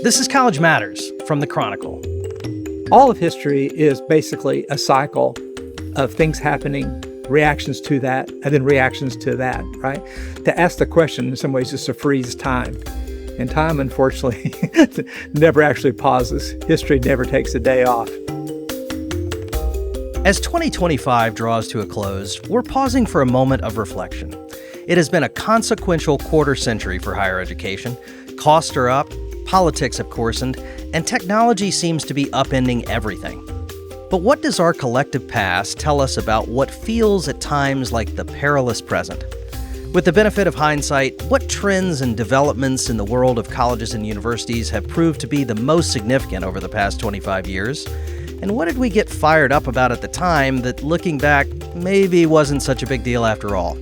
This is College Matters from the Chronicle. All of history is basically a cycle of things happening, reactions to that, and then reactions to that, right? To ask the question in some ways is to freeze time. And time, unfortunately, never actually pauses. History never takes a day off. As 2025 draws to a close, we're pausing for a moment of reflection. It has been a consequential quarter century for higher education. Costs are up, politics have coarsened, and technology seems to be upending everything. But what does our collective past tell us about what feels at times like the perilous present? With the benefit of hindsight, what trends and developments in the world of colleges and universities have proved to be the most significant over the past 25 years? And what did we get fired up about at the time that, looking back, maybe wasn't such a big deal after all?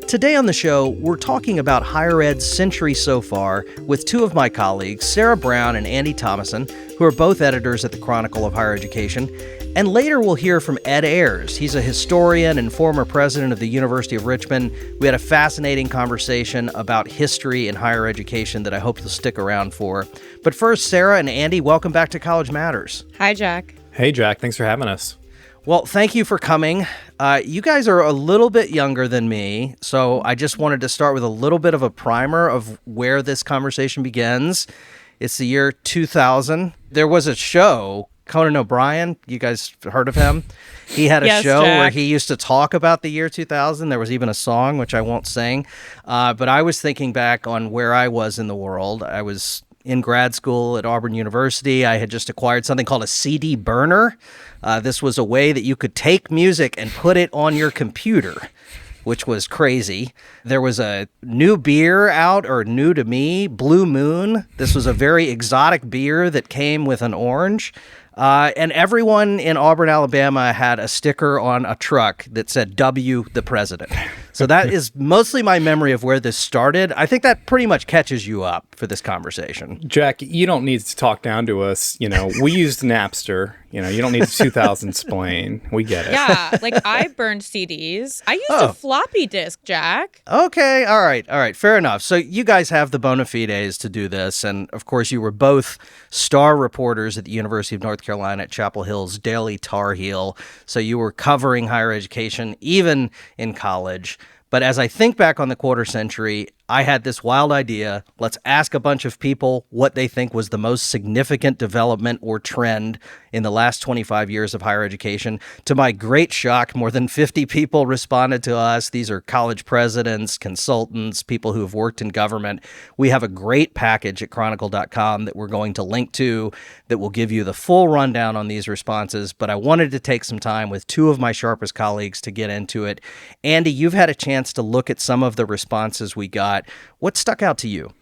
Today on the show, we're talking about higher ed's century so far with two of my colleagues, Sarah Brown and Andy Thomason, who are both editors at the Chronicle of Higher Education. And later we'll hear from Ed Ayers. He's a historian and former president of the University of Richmond. We had a fascinating conversation about history in higher education that I hope you'll stick around for. But first, Sarah and Andy, welcome back to College Matters. Hi, Jack. Hey, Jack. Thanks for having us. Well, thank you for coming. You guys are a little bit younger than me, so I just wanted to start with a little bit of a primer of where this conversation begins. It's the year 2000. There was a show, Conan O'Brien. You guys heard of him? He had a show Jack. where he used to talk about the year 2000. There was even a song, which I won't sing. But I was thinking back on where I was in the world. I was in grad school at Auburn University. I had just acquired something called a CD burner. This was a way that you could take music and put it on your computer, which was crazy. There was a new beer out, or new to me, Blue Moon. This was a very exotic beer that came with an orange. And everyone in Auburn, Alabama had a sticker on a truck that said, W, the President. So that is mostly my memory of where this started. I think that pretty much catches you up for this conversation. Jack, you don't need to talk down to us. We used Napster. You don't need 2000 explain. We get it. Yeah, I burned CDs. I used a floppy disk, Jack. Okay, all right, fair enough. So you guys have the bona fides to do this, and of course you were both star reporters at the University of North Carolina at Chapel Hill's Daily Tar Heel, so you were covering higher education even in college. But as I think back on the quarter century, I had this wild idea. Let's ask a bunch of people what they think was the most significant development or trend in the last 25 years of higher education. To my great shock, more than 50 people responded to us. These are college presidents, consultants, people who have worked in government. We have a great package at chronicle.com that we're going to link to that will give you the full rundown on these responses. But I wanted to take some time with two of my sharpest colleagues to get into it. Andy, you've had a chance to look at some of the responses we got. What stuck out to you?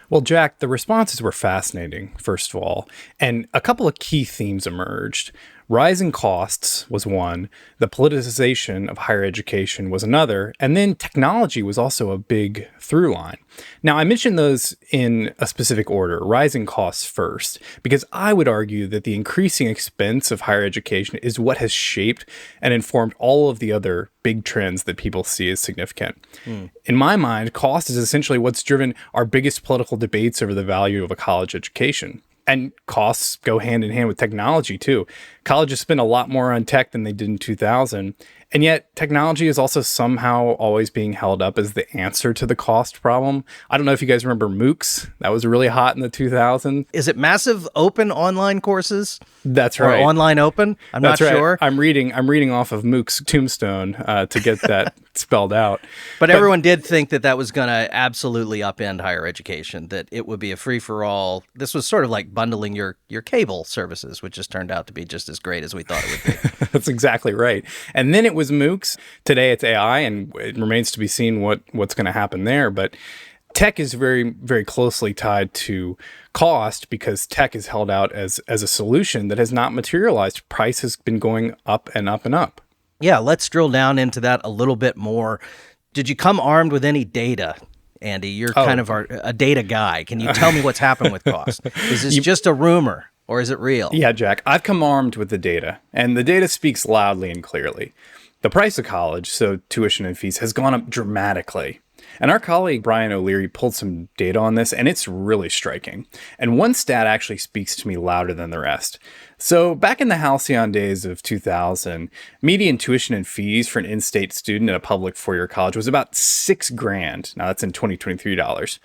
Well, Jack, the responses were fascinating, first of all, and a couple of key themes emerged. Rising costs was one, the politicization of higher education was another, and then technology was also a big through line. Now, I mentioned those in a specific order, rising costs first, because I would argue that the increasing expense of higher education is what has shaped and informed all of the other big trends that people see as significant. In my mind, cost is essentially what's driven our biggest political debates over the value of a college education. And costs go hand in hand with technology, too. Colleges spend a lot more on tech than they did in 2000. And yet, technology is also somehow always being held up as the answer to the cost problem. I don't know if you guys remember MOOCs. That was really hot in the 2000s. Is it massive open online courses? That's right. Or online open? I'm That's not right. sure. I'm reading off of MOOC's tombstone to get that spelled out. But everyone did think that was going to absolutely upend higher education, that it would be a free-for-all. This was sort of like bundling your cable services, which just turned out to be just as great as we thought it would be. That's exactly right. And then it was MOOCs. Today it's AI, and it remains to be seen what's going to happen there. But tech is very, very closely tied to cost because tech is held out as a solution that has not materialized. Price has been going up and up and up. Yeah, let's drill down into that a little bit more. Did you come armed with any data, Andy? You're kind of a data guy. Can you tell me what's happened with cost? Is this just a rumor or is it real? Yeah, Jack, I've come armed with the data, and the data speaks loudly and clearly. The price of college, so tuition and fees, has gone up dramatically. And our colleague Brian O'Leary pulled some data on this, and it's really striking. And one stat actually speaks to me louder than the rest. So back in the halcyon days of 2000, median tuition and fees for an in-state student at a public four-year college was about $6,000. Now that's in 2023 dollars.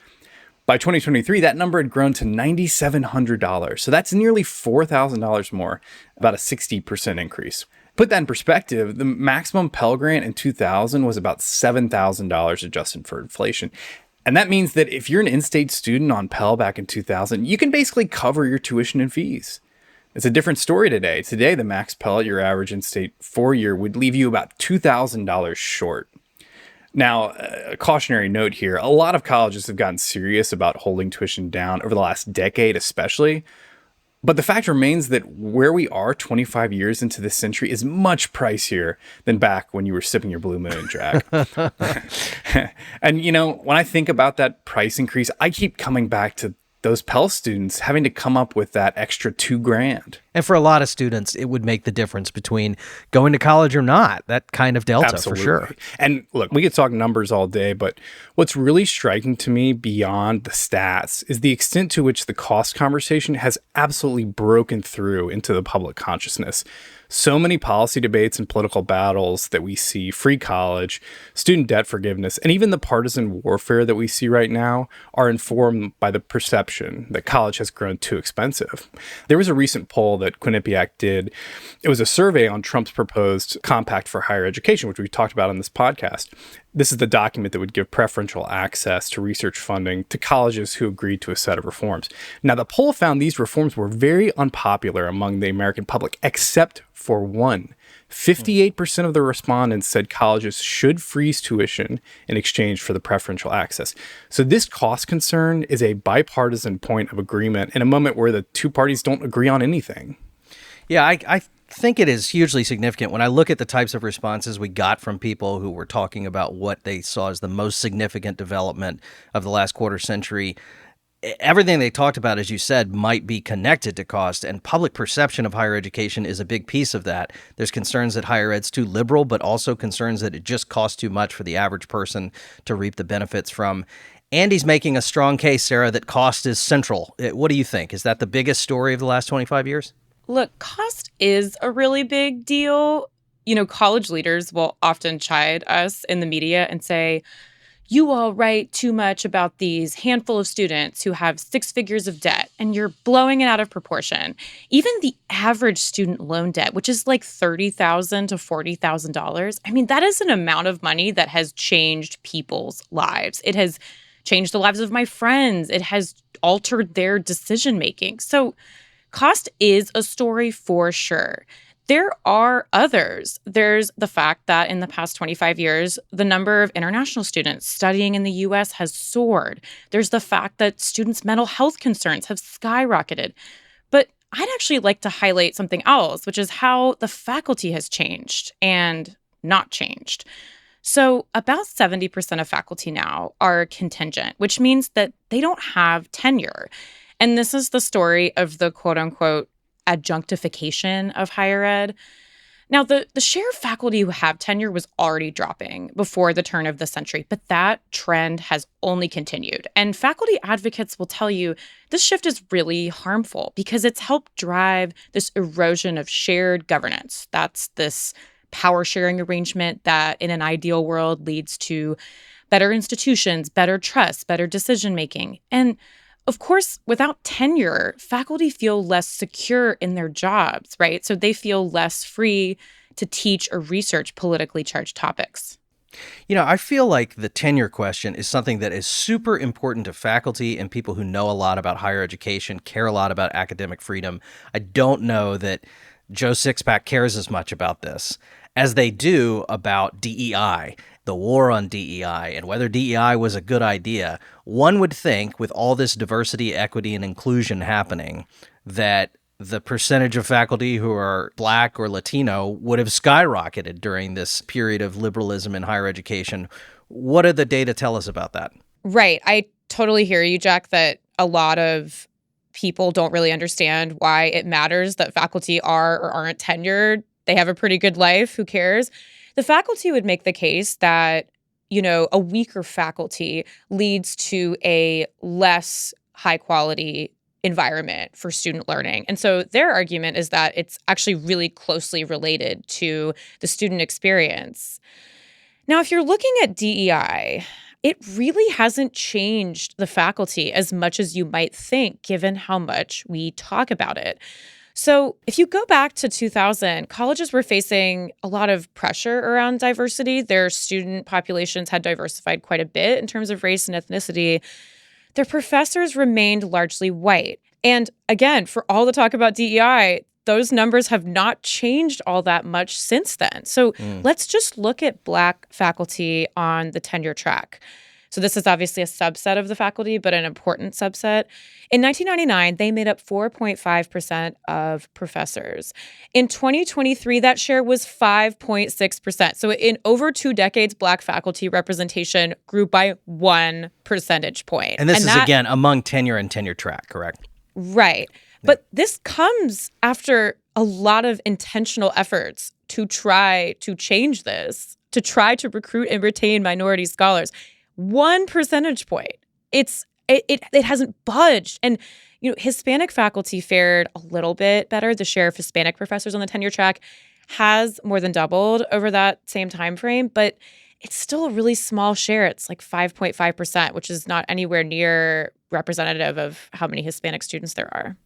By 2023, that number had grown to $9,700. So that's nearly $4,000 more, about a 60% increase. Put that in perspective, the maximum Pell Grant in 2000 was about $7,000 adjusted for inflation. And that means that if you're an in-state student on Pell back in 2000, you can basically cover your tuition and fees. It's a different story today. Today, the max Pell at your average in-state four-year would leave you about $2,000 short. Now, a cautionary note here, a lot of colleges have gotten serious about holding tuition down over the last decade especially. But the fact remains that where we are 25 years into this century is much pricier than back when you were sipping your Blue Moon, Jack. And, when I think about that price increase, I keep coming back to those Pell students having to come up with that extra $2,000. And for a lot of students, it would make the difference between going to college or not. That kind of delta, Absolutely. For sure. And look, we could talk numbers all day, but what's really striking to me beyond the stats is the extent to which the cost conversation has absolutely broken through into the public consciousness. So many policy debates and political battles that we see, free college, student debt forgiveness, and even the partisan warfare that we see right now are informed by the perception that college has grown too expensive. There was a recent poll that Quinnipiac did. It was a survey on Trump's proposed compact for higher education, which we talked about on this podcast. This is the document that would give preferential access to research funding to colleges who agreed to a set of reforms. Now, the poll found these reforms were very unpopular among the American public, except for one. 58% of the respondents said colleges should freeze tuition in exchange for the preferential access. So this cost concern is a bipartisan point of agreement in a moment where the two parties don't agree on anything. Yeah, I think it is hugely significant. When I look at the types of responses we got from people who were talking about what they saw as the most significant development of the last quarter century, everything they talked about, as you said, might be connected to cost, and public perception of higher education is a big piece of that. There's concerns that higher ed's too liberal, but also concerns that it just costs too much for the average person to reap the benefits from. Andy's making a strong case, Sarah, that cost is central. What do you think? Is that the biggest story of the last 25 years? Look, cost is a really big deal. College leaders will often chide us in the media and say, you all write too much about these handful of students who have six figures of debt, and you're blowing it out of proportion. Even the average student loan debt, which is like $30,000 to $40,000, I mean, that is an amount of money that has changed people's lives. It has changed the lives of my friends. It has altered their decision-making. So cost is a story for sure. There are others. There's the fact that in the past 25 years, the number of international students studying in the U.S. has soared. There's the fact that students' mental health concerns have skyrocketed. But I'd actually like to highlight something else, which is how the faculty has changed and not changed. So about 70% of faculty now are contingent, which means that they don't have tenure. And this is the story of the quote-unquote adjunctification of higher ed. Now, the share of faculty who have tenure was already dropping before the turn of the century, but that trend has only continued. And faculty advocates will tell you this shift is really harmful because it's helped drive this erosion of shared governance. That's this power sharing arrangement that in an ideal world leads to better institutions, better trust, better decision making. And of course, without tenure, faculty feel less secure in their jobs, right? So they feel less free to teach or research politically charged topics. I feel like the tenure question is something that is super important to faculty and people who know a lot about higher education, care a lot about academic freedom. I don't know that Joe Sixpack cares as much about this as they do about DEI, the war on DEI, and whether DEI was a good idea. One would think, with all this diversity, equity, and inclusion happening, that the percentage of faculty who are Black or Latino would have skyrocketed during this period of liberalism in higher education. What do the data tell us about that? Right. I totally hear you, Jack, that a lot of people don't really understand why it matters that faculty are or aren't tenured. They have a pretty good life. Who cares? The faculty would make the case that a weaker faculty leads to a less high quality environment for student learning. And so their argument is that it's actually really closely related to the student experience. Now, if you're looking at DEI, it really hasn't changed the faculty as much as you might think, given how much we talk about it. So if you go back to 2000, colleges were facing a lot of pressure around diversity. Their student populations had diversified quite a bit in terms of race and ethnicity. Their professors remained largely white. And again, for all the talk about DEI, those numbers have not changed all that much since then. So let's just look at Black faculty on the tenure track. So this is obviously a subset of the faculty, but an important subset. In 1999, they made up 4.5% of professors. In 2023, that share was 5.6%. So in over 2 decades, Black faculty representation grew by 1 percentage point. And this is, again, among tenure and tenure track, correct? Right. But this comes after a lot of intentional efforts to try to change this, to try to recruit and retain minority scholars. 1 percentage point. It hasn't budged. And Hispanic faculty fared a little bit better. The share of Hispanic professors on the tenure track has more than doubled over that same time frame, but it's still a really small share. It's like 5.5%, which is not anywhere near representative of how many Hispanic students there are.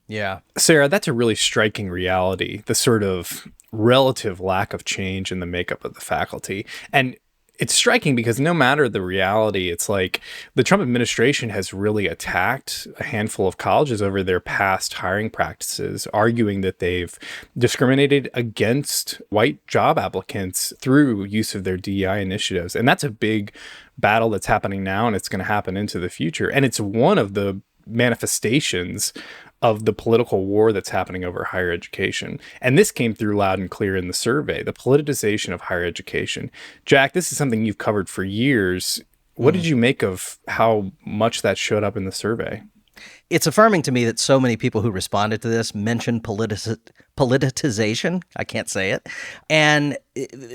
Yeah. Sarah, that's a really striking reality, the sort of relative lack of change in the makeup of the faculty. And it's striking because no matter the reality, it's like the Trump administration has really attacked a handful of colleges over their past hiring practices, arguing that they've discriminated against white job applicants through use of their DEI initiatives. And that's a big battle that's happening now, and it's going to happen into the future. And it's one of the manifestations of the political war that's happening over higher education. And this came through loud and clear in the survey, the politicization of higher education. Jack, this is something you've covered for years. What did you make of how much that showed up in the survey? It's affirming to me that so many people who responded to this mentioned politicization. I can't say it. And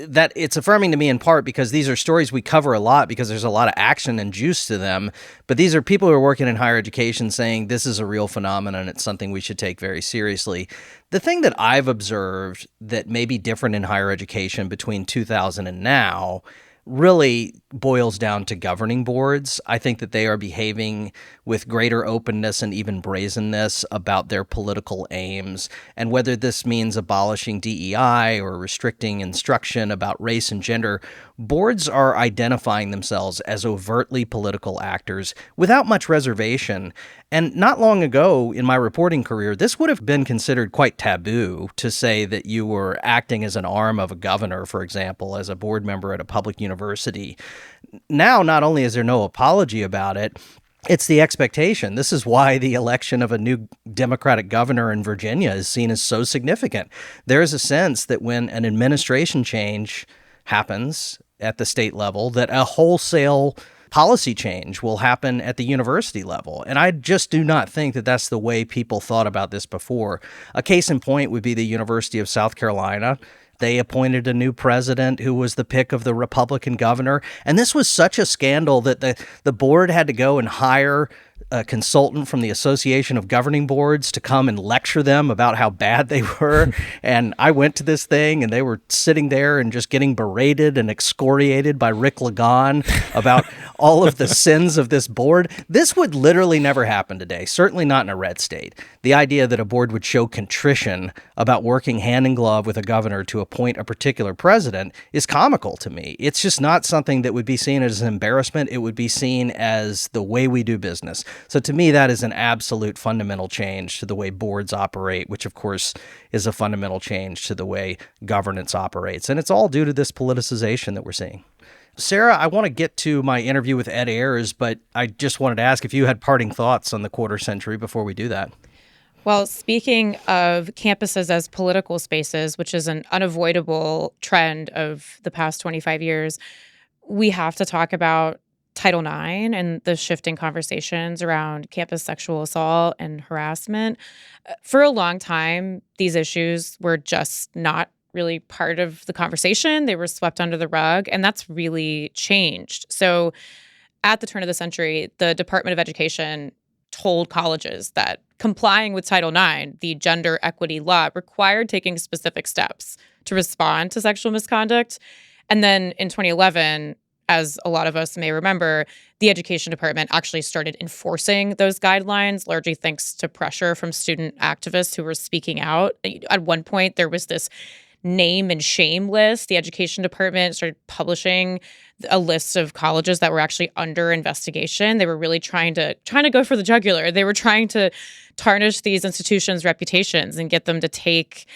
that it's affirming to me in part because these are stories we cover a lot because there's a lot of action and juice to them. But these are people who are working in higher education saying this is a real phenomenon. It's something we should take very seriously. The thing that I've observed that may be different in higher education between 2000 and now really boils down to governing boards. I think that they are behaving with greater openness and even brazenness about their political aims. And whether this means abolishing DEI or restricting instruction about race and gender, boards are identifying themselves as overtly political actors without much reservation. And not long ago in my reporting career, this would have been considered quite taboo to say that you were acting as an arm of a governor, for example, as a board member at a public university. Now, not only is there no apology about it, it's the expectation. This is why the election of a new Democratic governor in Virginia is seen as so significant. There is a sense that when an administration change happens at the state level, that a wholesale policy change will happen at the university level. And I just do not think that that's the way people thought about this before. A case in point would be the University of South Carolina. They appointed a new president who was the pick of the Republican governor. And this was such a scandal that the board had to go and hire a consultant from the Association of Governing Boards to come and lecture them about how bad they were. And I went to this thing and they were sitting there and just getting berated and excoriated by Rick Lagon about all of the sins of this board. This would literally never happen today, certainly not in a red state. The idea that a board would show contrition about working hand in glove with a governor to appoint a particular president is comical to me. It's just not something that would be seen as an embarrassment. It would be seen as the way we do business. So to me, that is an absolute fundamental change to the way boards operate, which of course is a fundamental change to the way governance operates. And it's all due to this politicization that we're seeing. Sarah, I want to get to my interview with Ed Ayers, but I just wanted to ask if you had parting thoughts on the quarter century before we do that. Well, speaking of campuses as political spaces, which is an unavoidable trend of the past 25 years, we have to talk about Title IX and the shifting conversations around campus sexual assault and harassment. For a long time, these issues were just not really part of the conversation. They were swept under the rug, and that's really changed. So at the turn of the century, the Department of Education told colleges that complying with Title IX, the gender equity law, required taking specific steps to respond to sexual misconduct. And then in 2011, as a lot of us may remember, the Education Department actually started enforcing those guidelines, largely thanks to pressure from student activists who were speaking out. At one point, there was this name and shame list. The Education Department started publishing a list of colleges that were actually under investigation. They were really trying to go for the jugular. They were trying to tarnish these institutions' reputations and get them to take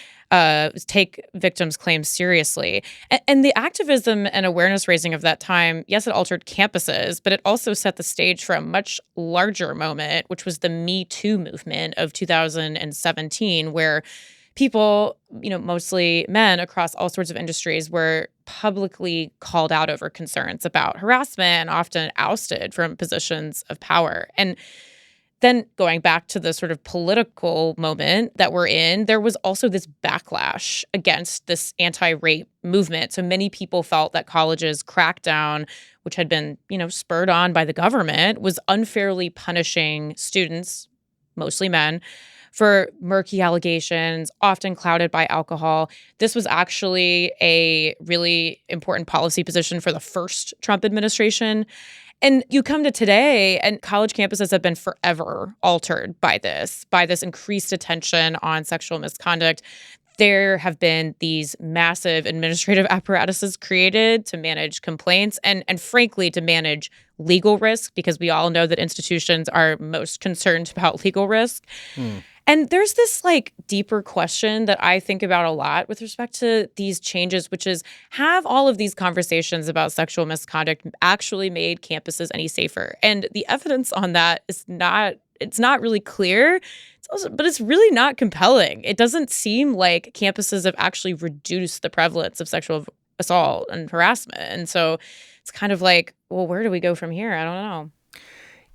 victims' claims seriously. And the activism and awareness raising of that time, yes, it altered campuses, but it also set the stage for a much larger moment, which was the Me Too movement of 2017, where people, mostly men across all sorts of industries, were publicly called out over concerns about harassment and often ousted from positions of power. And then going back to the sort of political moment that we're in, there was also this backlash against this anti-rape movement. So many people felt that colleges' crackdown, which had been, spurred on by the government, was unfairly punishing students, mostly men, for murky allegations, often clouded by alcohol. This was actually a really important policy position for the first Trump administration. And you come to today, and college campuses have been forever altered by this increased attention on sexual misconduct. There have been these massive administrative apparatuses created to manage complaints and frankly, to manage legal risk, because we all know that institutions are most concerned about legal risk. And there's this deeper question that I think about a lot with respect to these changes, which is, have all of these conversations about sexual misconduct actually made campuses any safer? And the evidence on that is it's not really clear, but it's really not compelling. It doesn't seem like campuses have actually reduced the prevalence of sexual assault and harassment. And so it's kind of like, well, where do we go from here? I don't know.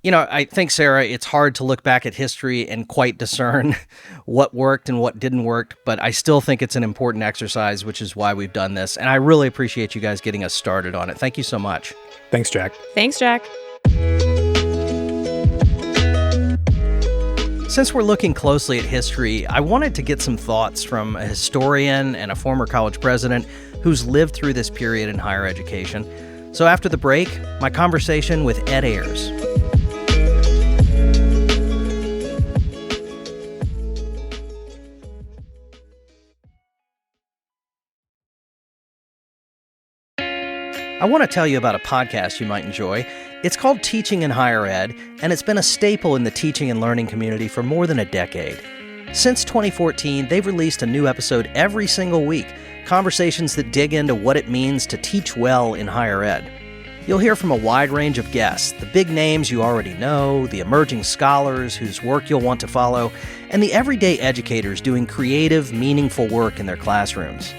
I think, Sarah, it's hard to look back at history and quite discern what worked and what didn't work, but I still think it's an important exercise, which is why we've done this. And I really appreciate you guys getting us started on it. Thank you so much. Thanks, Jack. Thanks, Jack. Since we're looking closely at history, I wanted to get some thoughts from a historian and a former college president who's lived through this period in higher education. So after the break, my conversation with Ed Ayers. I want to tell you about a podcast you might enjoy. It's called Teaching in Higher Ed, and it's been a staple in the teaching and learning community for more than a decade. Since 2014, they've released a new episode every single week, conversations that dig into what it means to teach well in higher ed. You'll hear from a wide range of guests, the big names you already know, the emerging scholars whose work you'll want to follow, and the everyday educators doing creative, meaningful work in their classrooms.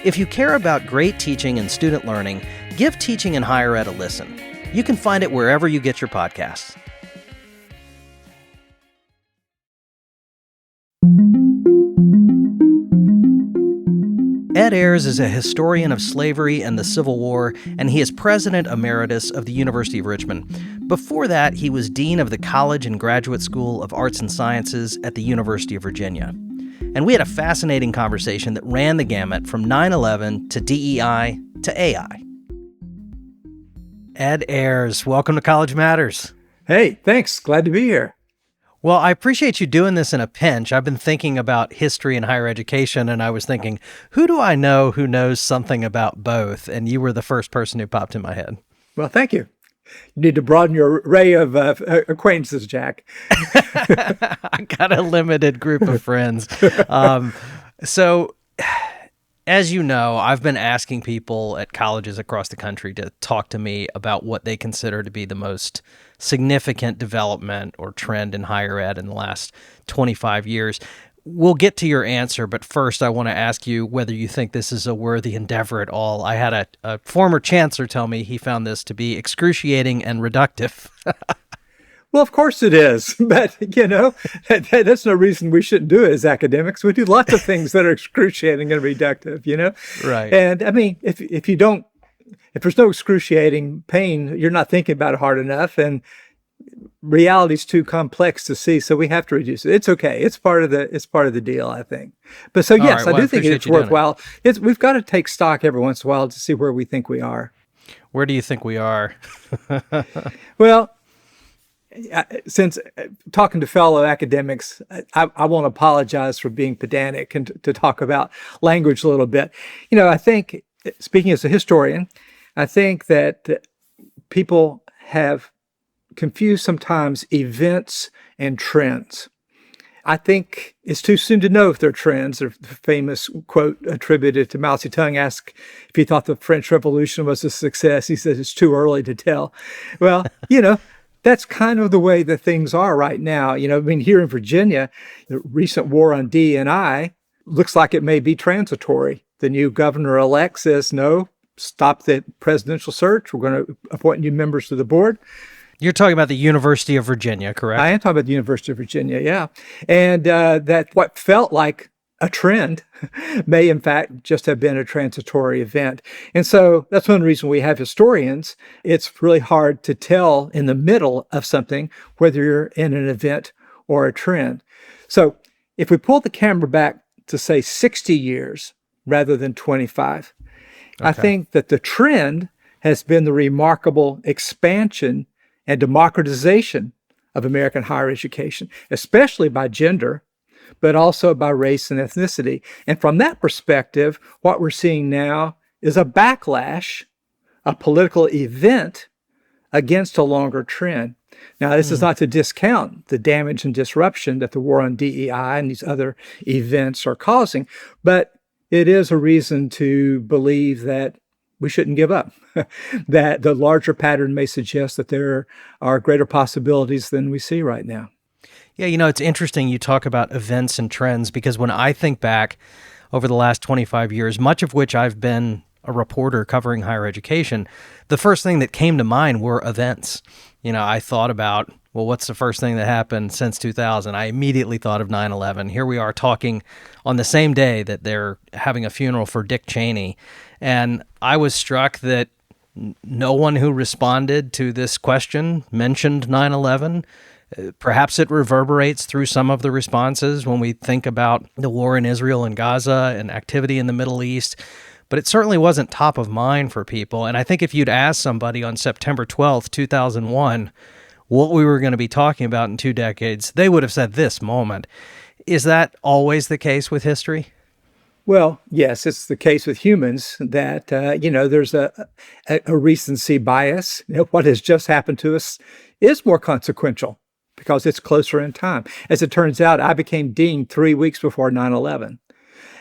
If you care about great teaching and student learning, give Teaching in Higher Ed a listen. You can find it wherever you get your podcasts. Ed Ayers is a historian of slavery and the Civil War, and he is president emeritus of the University of Richmond. Before that, he was dean of the College and Graduate School of Arts and Sciences at the University of Virginia. And we had a fascinating conversation that ran the gamut from 9/11 to DEI to AI. Ed Ayers, welcome to College Matters. Hey, thanks. Glad to be here. Well, I appreciate you doing this in a pinch. I've been thinking about history and higher education, and I was thinking, who do I know who knows something about both? And you were the first person who popped in my head. Well, thank you. You need to broaden your array of acquaintances, Jack. I got a limited group of friends. So, as you know, I've been asking people at colleges across the country to talk to me about what they consider to be the most significant development or trend in higher ed in the last 25 years. We'll get to your answer, but first I want to ask you whether you think this is a worthy endeavor at all. I had a former chancellor tell me he found this to be excruciating and reductive. Well, of course it is, but that's no reason we shouldn't do it as academics. We do lots of things that are excruciating and reductive. Right. And I mean, if there's no excruciating pain, you're not thinking about it hard enough, and reality's too complex to see, so we have to reduce it. It's okay. It's part of the deal, I think. But so yes, right, I do think it's worthwhile. We've got to take stock every once in a while to see where we think we are. Where do you think we are? Well, since talking to fellow academics, I won't apologize for being pedantic and to talk about language a little bit. I think, speaking as a historian, I think that people have confused sometimes events and trends. I think it's too soon to know if they're trends. The famous quote attributed to Mao Zedong asked if he thought the French Revolution was a success. He said, it's too early to tell. Well, that's kind of the way that things are right now. I mean, here in Virginia, the recent war on D&I looks like it may be transitory. The new governor-elect says, no, stop the presidential search. We're going to appoint new members to the board. You're talking about the University of Virginia, correct? I am talking about the University of Virginia, yeah. And that what felt like a trend may, in fact, just have been a transitory event. And so that's one reason we have historians. It's really hard to tell in the middle of something whether you're in an event or a trend. So if we pull the camera back to, say, 60 years rather than 25, I think that the trend has been the remarkable expansion and democratization of American higher education, especially by gender, but also by race and ethnicity. And from that perspective, what we're seeing now is a backlash, a political event against a longer trend. Now, this is not to discount the damage and disruption that the war on DEI and these other events are causing, but it is a reason to believe that we shouldn't give up, that the larger pattern may suggest that there are greater possibilities than we see right now. Yeah, it's interesting you talk about events and trends, because when I think back over the last 25 years, much of which I've been a reporter covering higher education, the first thing that came to mind were events. I thought about, well, what's the first thing that happened since 2000? I immediately thought of 9/11. Here we are talking on the same day that they're having a funeral for Dick Cheney. And I was struck that no one who responded to this question mentioned 9/11. Perhaps it reverberates through some of the responses when we think about the war in Israel and Gaza and activity in the Middle East. But it certainly wasn't top of mind for people. And I think if you'd asked somebody on September 12th, 2001, what we were going to be talking about in 2 decades, they would have said this moment. Is that always the case with history? Well, yes, it's the case with humans that, there's a recency bias. What has just happened to us is more consequential because it's closer in time. As it turns out, I became dean 3 weeks before 9/11.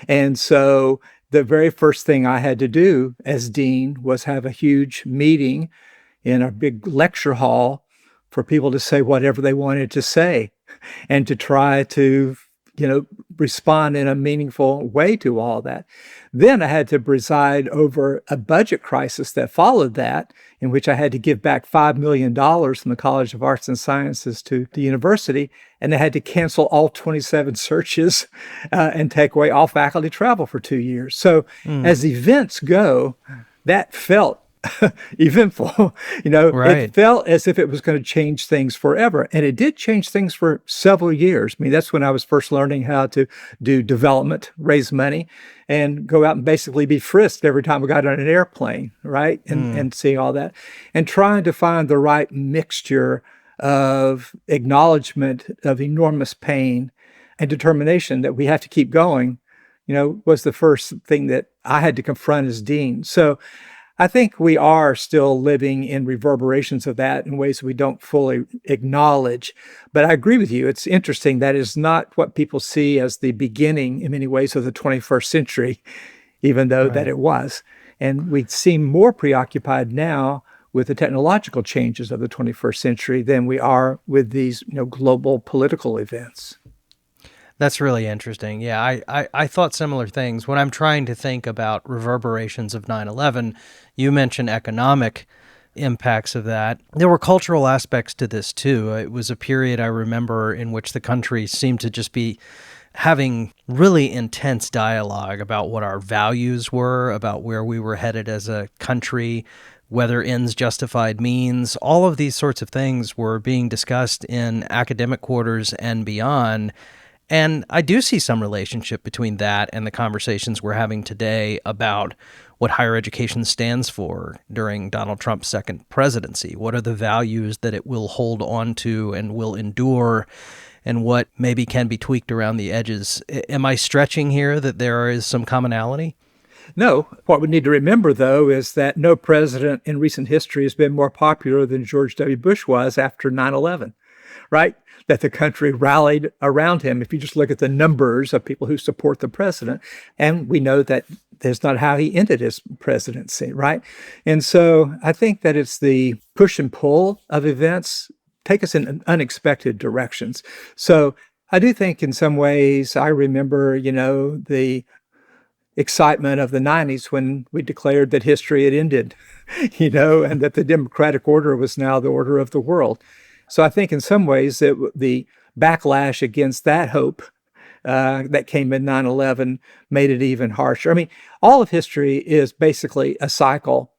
And so the very first thing I had to do as dean was have a huge meeting in a big lecture hall for people to say whatever they wanted to say and to try to respond in a meaningful way to all that. Then I had to preside over a budget crisis that followed that, in which I had to give back $5 million from the College of Arts and Sciences to the university, and I had to cancel all 27 searches and take away all faculty travel for 2 years. So as events go, that felt eventful. Right. It felt as if it was going to change things forever. And it did change things for several years. I mean, that's when I was first learning how to do development, raise money, and go out and basically be frisked every time we got on an airplane, right? And seeing all that. And trying to find the right mixture of acknowledgement of enormous pain and determination that we have to keep going, was the first thing that I had to confront as dean. So I think we are still living in reverberations of that in ways we don't fully acknowledge. But I agree with you. It's interesting. That is not what people see as the beginning, in many ways, of the 21st century, even though that it was. And we seem more preoccupied now with the technological changes of the 21st century than we are with these global political events. That's really interesting. Yeah, I thought similar things. When I'm trying to think about reverberations of 9/11, you mentioned economic impacts of that. There were cultural aspects to this too. It was a period I remember in which the country seemed to just be having really intense dialogue about what our values were, about where we were headed as a country, whether ends justified means. All of these sorts of things were being discussed in academic quarters and beyond. And I do see some relationship between that and the conversations we're having today about what higher education stands for during Donald Trump's second presidency. What are the values that it will hold on to and will endure, and what maybe can be tweaked around the edges? Am I stretching here that there is some commonality? No. What we need to remember, though, is that no president in recent history has been more popular than George W. Bush was after 9/11, right? That the country rallied around him. If you just look at the numbers of people who support the president, and we know that that's not how he ended his presidency, right? And so I think that it's the push and pull of events take us in unexpected directions. So I do think in some ways, I remember, the excitement of the 90s when we declared that history had ended, and that the democratic order was now the order of the world. So I think in some ways that the backlash against that hope that came in 9/11 made it even harsher. I mean, all of history is basically a cycle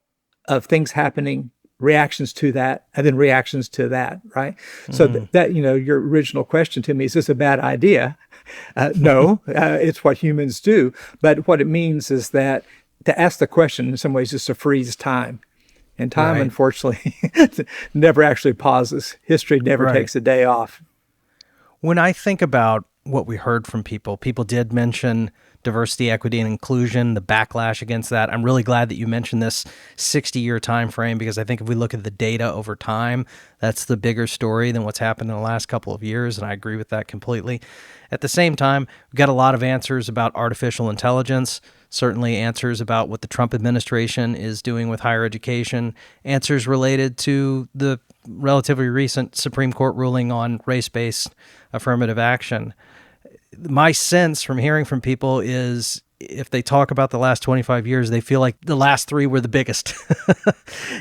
of things happening, reactions to that, and then reactions to that, right? So that, your original question to me, is this a bad idea? No, it's what humans do. But what it means is that to ask the question in some ways is to freeze time. And time, unfortunately, never actually pauses. History never takes a day off. When I think about what we heard from people did mention diversity, equity, and inclusion, the backlash against that. I'm really glad that you mentioned this 60-year time frame, because I think if we look at the data over time, that's the bigger story than what's happened in the last couple of years, and I agree with that completely. At the same time, we've got a lot of answers about artificial intelligence, certainly answers about what the Trump administration is doing with higher education, answers related to the relatively recent Supreme Court ruling on race-based affirmative action. My sense from hearing from people is if they talk about the last 25 years, they feel like the last three were the biggest.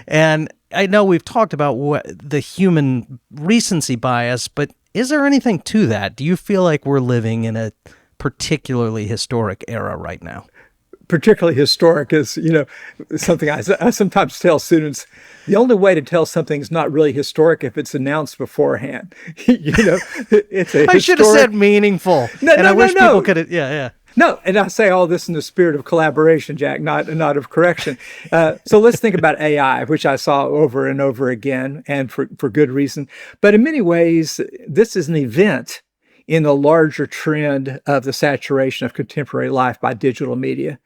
And I know we've talked about the human recency bias, but is there anything to that? Do you feel like we're living in a particularly historic era right now? Particularly historic is, something I sometimes tell students, the only way to tell something's not really historic if it's announced beforehand. It's a I should have said meaningful. I wish people could have, yeah. No, and I say all this in the spirit of collaboration, Jack, not of correction. So let's think about AI, which I saw over and over again, and for good reason. But in many ways, this is an event in the larger trend of the saturation of contemporary life by digital media.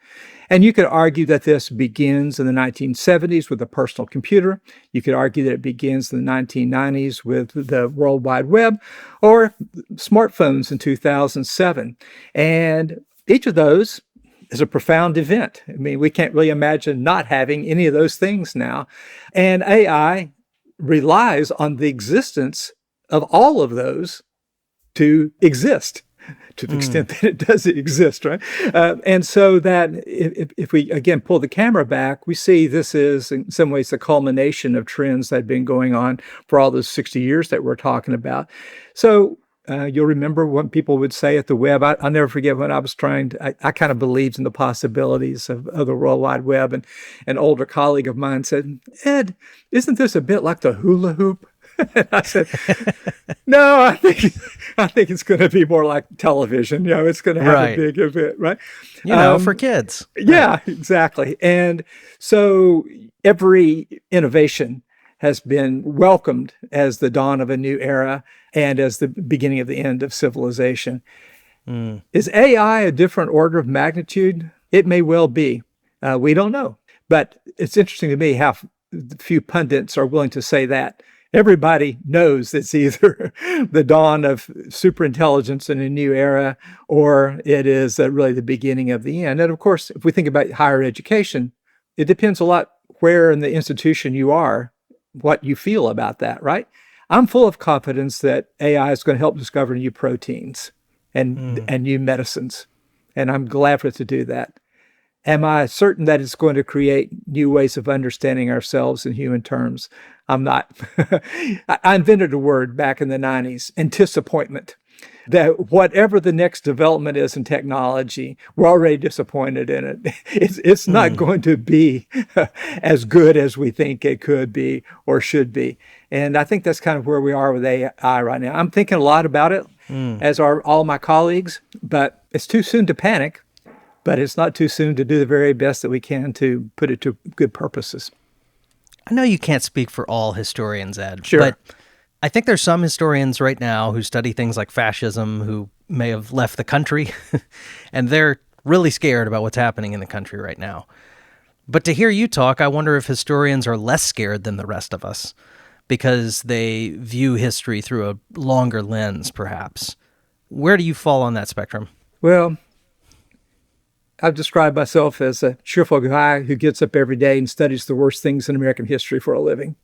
And you could argue that this begins in the 1970s with the personal computer. You could argue that it begins in the 1990s with the World Wide Web, or smartphones in 2007. And each of those is a profound event. I mean, we can't really imagine not having any of those things now. And AI relies on the existence of all of those to exist, to the extent that it does exist, right? And so that if we, again, pull the camera back, we see this is, in some ways, the culmination of trends that had been going on for all those 60 years that we're talking about. So you'll remember what people would say at the web. I'll never forget when I was I kind of believed in the possibilities of the World Wide Web, and an older colleague of mine said, "Ed, isn't this a bit like the hula hoop?" And I said, "No, I think it's going to be more like television. It's going to have a big event, right? For kids." Yeah, exactly. And so every innovation has been welcomed as the dawn of a new era and as the beginning of the end of civilization. Is AI a different order of magnitude? It may well be. We don't know. But it's interesting to me how few pundits are willing to say that. Everybody knows it's either the dawn of superintelligence in a new era, or it is really the beginning of the end. And of course, if we think about higher education, it depends a lot where in the institution you are, what you feel about that, right? I'm full of confidence that AI is going to help discover new proteins and new medicines. And I'm glad for it to do that. Am I certain that it's going to create new ways of understanding ourselves in human terms? I'm not. I invented a word back in the 90s, anticipatment, that whatever the next development is in technology, we're already disappointed in it. It's not going to be as good as we think it could be or should be. And I think that's kind of where we are with AI right now. I'm thinking a lot about it, as are all my colleagues, but it's too soon to panic. But it's not too soon to do the very best that we can to put it to good purposes. I know you can't speak for all historians, Ed, Sure. but I think there's some historians right now who study things like fascism who may have left the country, and they're really scared about what's happening in the country right now. But to hear you talk, I wonder if historians are less scared than the rest of us because they view history through a longer lens, perhaps. Where do you fall on that spectrum? Well, I've described myself as a cheerful guy who gets up every day and studies the worst things in American history for a living.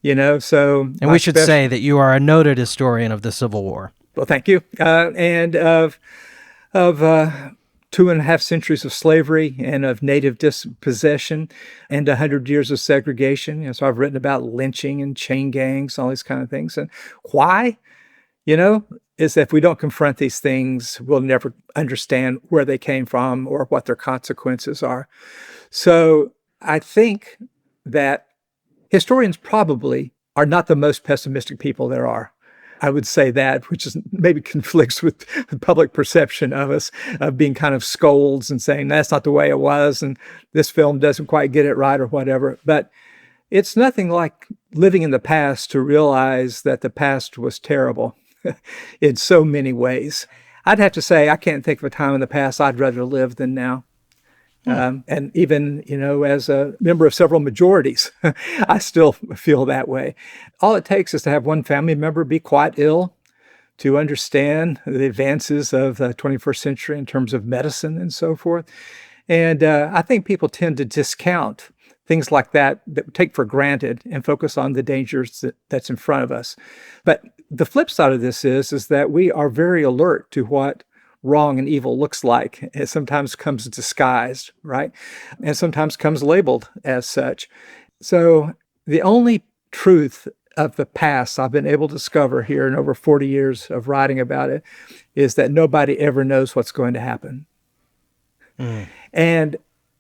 You know, so... And we should say that you are a noted historian of the Civil War. Well, thank you. And of 2.5 centuries of slavery and of native dispossession and 100 years of segregation. You know, so I've written about lynching and chain gangs, all these kind of things. And why? You know, is that if we don't confront these things, we'll never understand where they came from or what their consequences are. So I think that historians probably are not the most pessimistic people there are. I would say that, which is maybe conflicts with the public perception of us, of being kind of scolds and saying that's not the way it was and this film doesn't quite get it right or whatever. But it's nothing like living in the past to realize that the past was terrible in so many ways. I'd have to say I can't think of a time in the past I'd rather live than now. And even, you know, as a member of several majorities, I still feel that way. All it takes is to have one family member be quite ill to understand the advances of the 21st century in terms of medicine and so forth. And I think people tend to discount things like that we take for granted and focus on the dangers that's in front of us. But the flip side of this is that we are very alert to what wrong and evil looks like. It sometimes comes disguised, right? And sometimes comes labeled as such. So the only truth of the past I've been able to discover here in over 40 years of writing about it is that nobody ever knows what's going to happen. And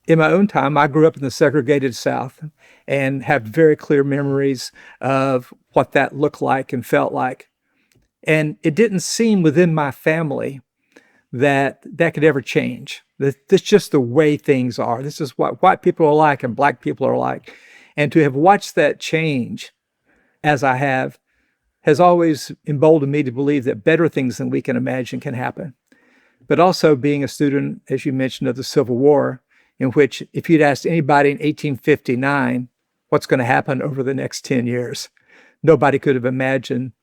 in my own time, I grew up in the segregated South and have very clear memories of what that looked like and felt like. And it didn't seem within my family that could ever change. That's just the way things are. This is what white people are like and black people are like. And to have watched that change, as I have, has always emboldened me to believe that better things than we can imagine can happen. But also being a student, as you mentioned, of the Civil War, in which if you'd asked anybody in 1859 what's going to happen over the next 10 years, nobody could have imagined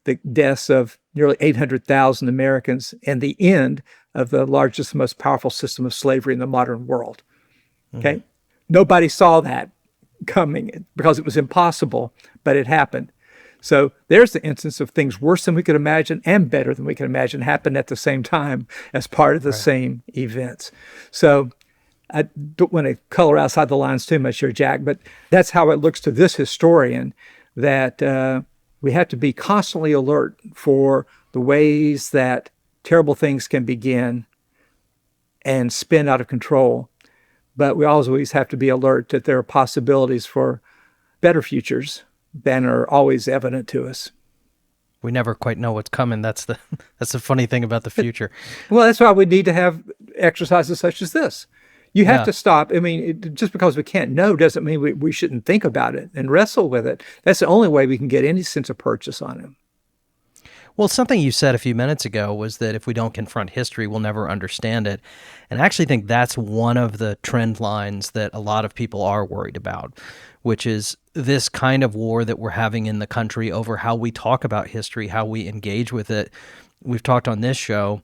the deaths of nearly 800,000 Americans and the end of the largest, most powerful system of slavery in the modern world. Okay? Nobody saw that coming because it was impossible, but it happened. So there's the instance of things worse than we could imagine and better than we could imagine happen at the same time as part of the same events. So I don't want to color outside the lines too much here, Jack, but that's how it looks to this historian, that we have to be constantly alert for the ways that terrible things can begin and spin out of control. But we always have to be alert that there are possibilities for better futures than are always evident to us. We never quite know what's coming. That's the funny thing about the future. Well, that's why we need to have exercises such as this. You have to stop. I mean, just because we can't know doesn't mean we shouldn't think about it and wrestle with it. That's the only way we can get any sense of purchase on it. Well, something you said a few minutes ago was that if we don't confront history, we'll never understand it. And I actually think that's one of the trend lines that a lot of people are worried about, which is this kind of war that we're having in the country over how we talk about history, how we engage with it. We've talked on this show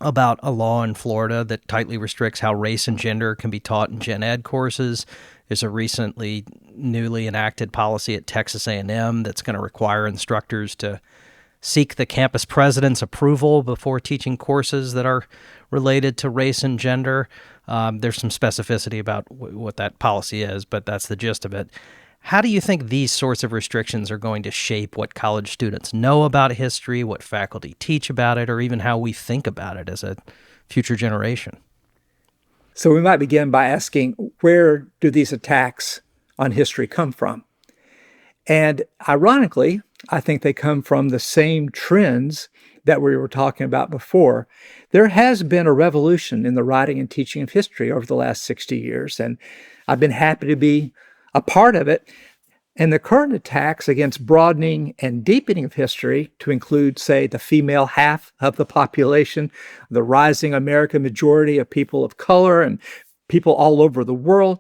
about a law in Florida that tightly restricts how race and gender can be taught in gen ed courses. There's a newly enacted policy at Texas A&M that's going to require instructors to seek the campus president's approval before teaching courses that are related to race and gender. There's some specificity about what that policy is, but that's the gist of it. How do you think these sorts of restrictions are going to shape what college students know about history, what faculty teach about it, or even how we think about it as a future generation? So we might begin by asking, where do these attacks on history come from? And ironically, I think they come from the same trends that we were talking about before. There has been a revolution in the writing and teaching of history over the last 60 years, and I've been happy to be a part of it. And the current attacks against broadening and deepening of history to include, say, the female half of the population, the rising American majority of people of color and people all over the world,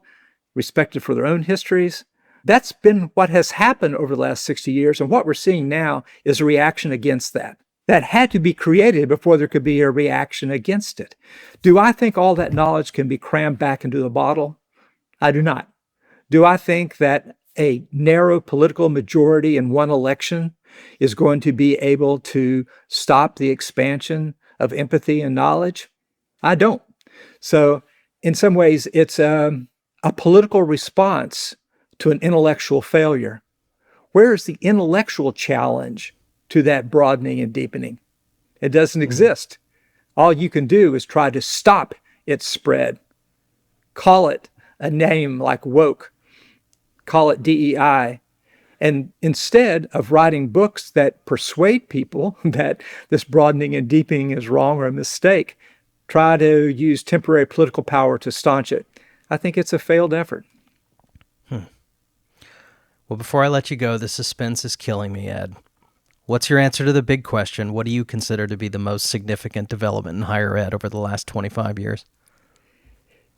respected for their own histories. That's been what has happened over the last 60 years. And what we're seeing now is a reaction against that. That had to be created before there could be a reaction against it. Do I think all that knowledge can be crammed back into the bottle? I do not. Do I think that a narrow political majority in one election is going to be able to stop the expansion of empathy and knowledge? I don't. So in some ways, it's a political response to an intellectual failure. Where is the intellectual challenge to that broadening and deepening? It doesn't exist. All you can do is try to stop its spread. Call it a name like woke. Call it DEI. And instead of writing books that persuade people that this broadening and deepening is wrong or a mistake, try to use temporary political power to staunch it. I think it's a failed effort. Well, before I let you go, the suspense is killing me, Ed. What's your answer to the big question? What do you consider to be the most significant development in higher ed over the last 25 years?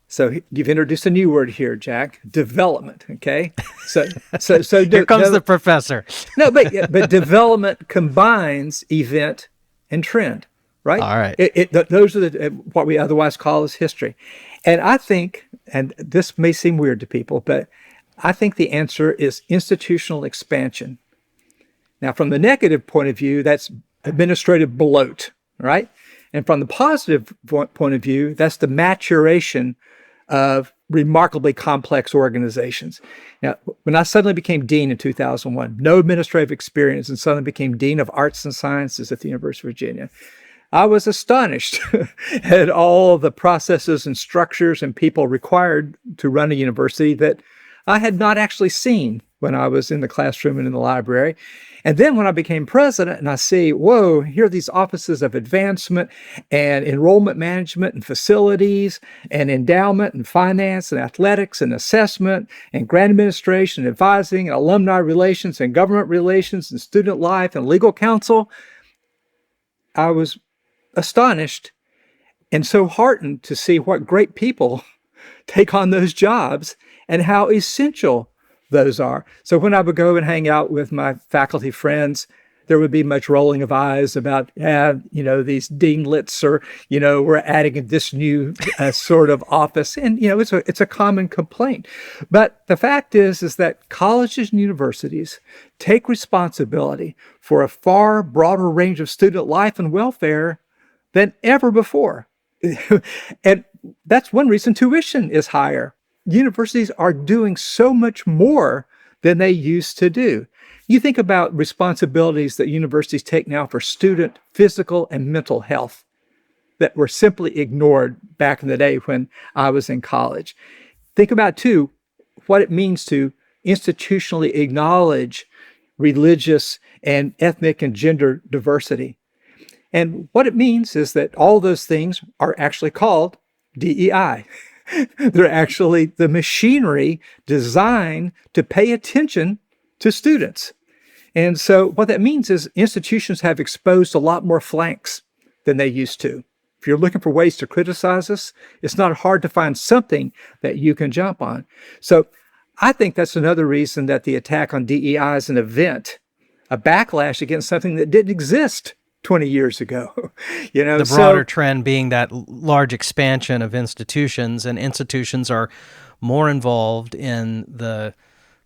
So you've introduced a new word here, Jack, development, okay? So Here comes the professor. No, but development combines event and trend, right? All right. Those are what we otherwise call as history. And I think, and this may seem weird to people, but I think the answer is institutional expansion. Now, from the negative point of view, that's administrative bloat, right? And from the positive point of view, that's the maturation of remarkably complex organizations. Now, when I suddenly became dean in 2001, no administrative experience, and suddenly became dean of arts and sciences at the University of Virginia, I was astonished at all the processes and structures and people required to run a university that I had not actually seen when I was in the classroom and in the library. And then when I became president and I see, whoa, here are these offices of advancement and enrollment management and facilities and endowment and finance and athletics and assessment and grant administration and advising and alumni relations and government relations and student life and legal counsel, I was astonished and so heartened to see what great people take on those jobs and how essential those are. So when I would go and hang out with my faculty friends, there would be much rolling of eyes about, these deanlets or, we're adding this new sort of office. And, it's a common complaint. But the fact is that colleges and universities take responsibility for a far broader range of student life and welfare than ever before. And that's one reason tuition is higher. Universities are doing so much more than they used to do. You think about responsibilities that universities take now for student physical and mental health that were simply ignored back in the day when I was in college. Think about, too, what it means to institutionally acknowledge religious and ethnic and gender diversity. And what it means is that all those things are actually called DEI. They're actually the machinery designed to pay attention to students. And so what that means is institutions have exposed a lot more flanks than they used to. If you're looking for ways to criticize us, it's not hard to find something that you can jump on. So I think that's another reason that the attack on DEI is an event, a backlash against something that didn't exist 20 years ago. The broader trend being that large expansion of institutions, and institutions are more involved in the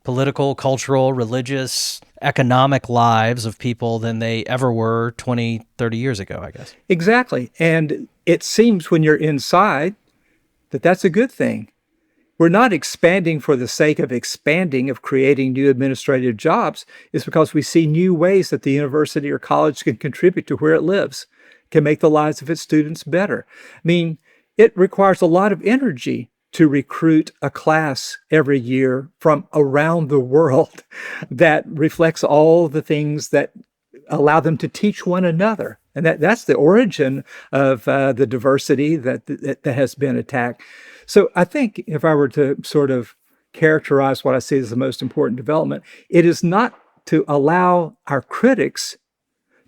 political, cultural, religious, economic lives of people than they ever were 20, 30 years ago, I guess. Exactly. And it seems when you're inside, that that's a good thing. We're not expanding for the sake of expanding, of creating new administrative jobs. It's because we see new ways that the university or college can contribute to where it lives, can make the lives of its students better. I mean, it requires a lot of energy to recruit a class every year from around the world that reflects all the things that allow them to teach one another. And that's the origin of the diversity that has been attacked. So I think if I were to sort of characterize what I see as the most important development, it is not to allow our critics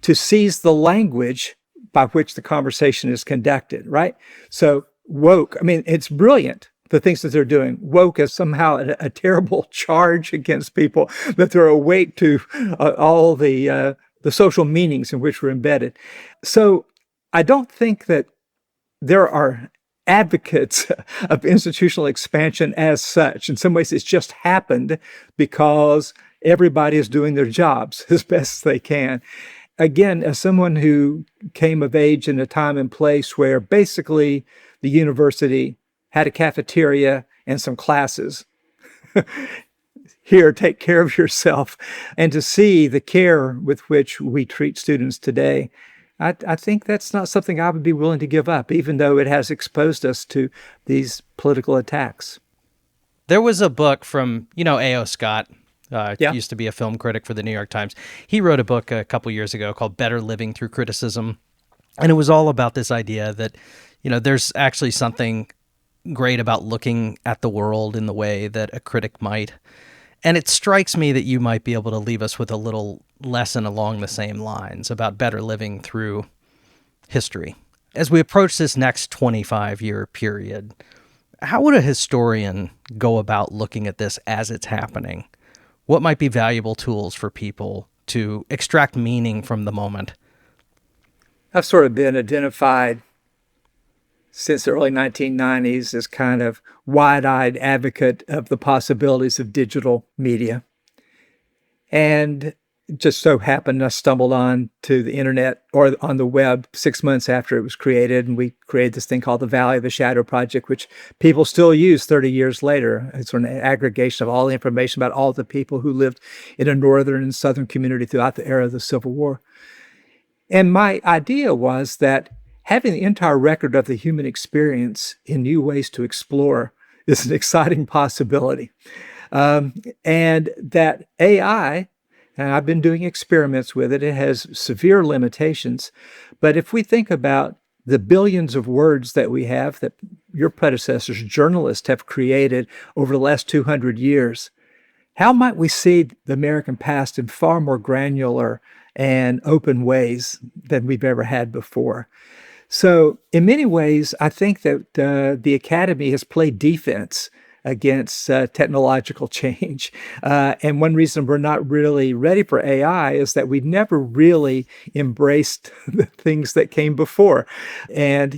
to seize the language by which the conversation is conducted, right? So woke, I mean, it's brilliant, the things that they're doing. Woke is somehow a terrible charge against people, that they're awake to all the social meanings in which we're embedded. So I don't think that there are advocates of institutional expansion as such. In some ways, it's just happened because everybody is doing their jobs as best as they can. Again, as someone who came of age in a time and place where basically the university had a cafeteria and some classes, here, take care of yourself, and to see the care with which we treat students today, I think that's not something I would be willing to give up, even though it has exposed us to these political attacks. There was a book from, A.O. Scott, Yeah. used to be a film critic for the New York Times. He wrote a book a couple years ago called Better Living Through Criticism. And it was all about this idea that, there's actually something great about looking at the world in the way that a critic might. And it strikes me that you might be able to leave us with a little lesson along the same lines about better living through history. As we approach this next 25-year period, how would a historian go about looking at this as it's happening? What might be valuable tools for people to extract meaning from the moment? I've sort of been identified since the early 1990s as kind of wide-eyed advocate of the possibilities of digital media. And it just so happened I stumbled on to the internet or on the web 6 months after it was created, and we created this thing called the Valley of the Shadow Project, which people still use 30 years later. It's an aggregation of all the information about all the people who lived in a northern and southern community throughout the era of the Civil War. And my idea was that having the entire record of the human experience in new ways to explore is an exciting possibility. And that AI, and I've been doing experiments with it, it has severe limitations. But if we think about the billions of words that we have, that your predecessors, journalists, have created over the last 200 years, how might we see the American past in far more granular and open ways than we've ever had before? So in many ways, I think that the Academy has played defense against technological change. And one reason we're not really ready for AI is that we've never really embraced the things that came before. And,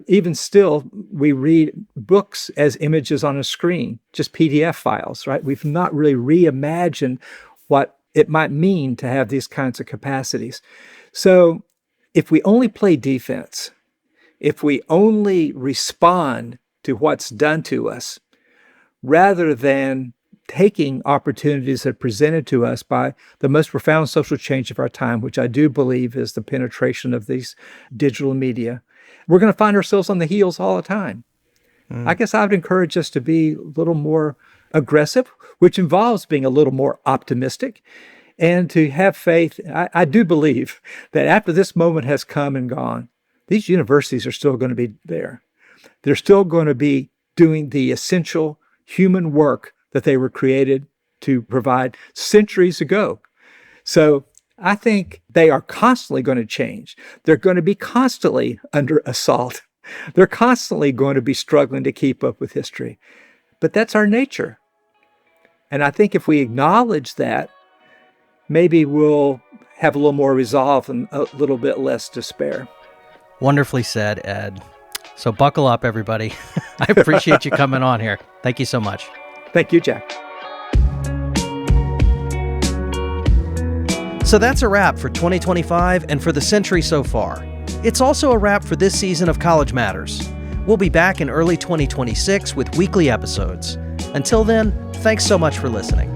even still, we read books as images on a screen, just PDF files, right? We've not really reimagined what it might mean to have these kinds of capacities. So if we only play defense, if we only respond to what's done to us, rather than taking opportunities that are presented to us by the most profound social change of our time, which I do believe is the penetration of these digital media, we're going to find ourselves on the heels all the time. I guess I would encourage us to be a little more aggressive, which involves being a little more optimistic, and to have faith. I do believe that after this moment has come and gone, these universities are still going to be there. They're still going to be doing the essential human work that they were created to provide centuries ago. So I think they are constantly going to change. They're going to be constantly under assault. They're constantly going to be struggling to keep up with history. But that's our nature. And I think if we acknowledge that, maybe we'll have a little more resolve and a little bit less despair. Wonderfully said, Ed. So buckle up, everybody. I appreciate you coming on here. Thank you so much. Thank you, Jack. So that's a wrap for 2025 and for the century so far. It's also a wrap for this season of College Matters. We'll be back in early 2026 with weekly episodes. Until then, thanks so much for listening.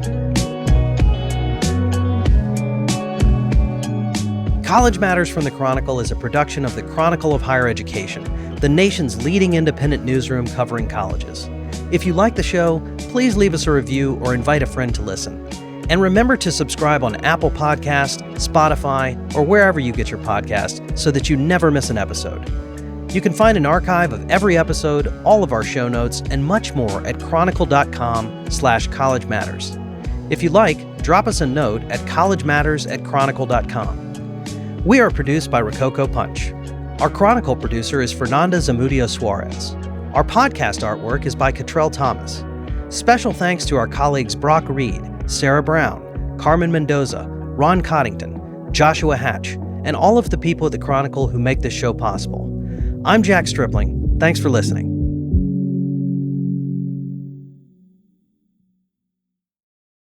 College Matters from the Chronicle is a production of the Chronicle of Higher Education, the nation's leading independent newsroom covering colleges. If you like the show, please leave us a review or invite a friend to listen. And remember to subscribe on Apple Podcasts, Spotify, or wherever you get your podcast so that you never miss an episode. You can find an archive of every episode, all of our show notes, and much more at chronicle.com/College Matters. If you like, drop us a note at collegematters@chronicle.com. We are produced by Rococo Punch. Our Chronicle producer is Fernanda Zamudio Suarez. Our podcast artwork is by Cottrell Thomas. Special thanks to our colleagues Brock Reed, Sarah Brown, Carmen Mendoza, Ron Coddington, Joshua Hatch, and all of the people at the Chronicle who make this show possible. I'm Jack Stripling. Thanks for listening.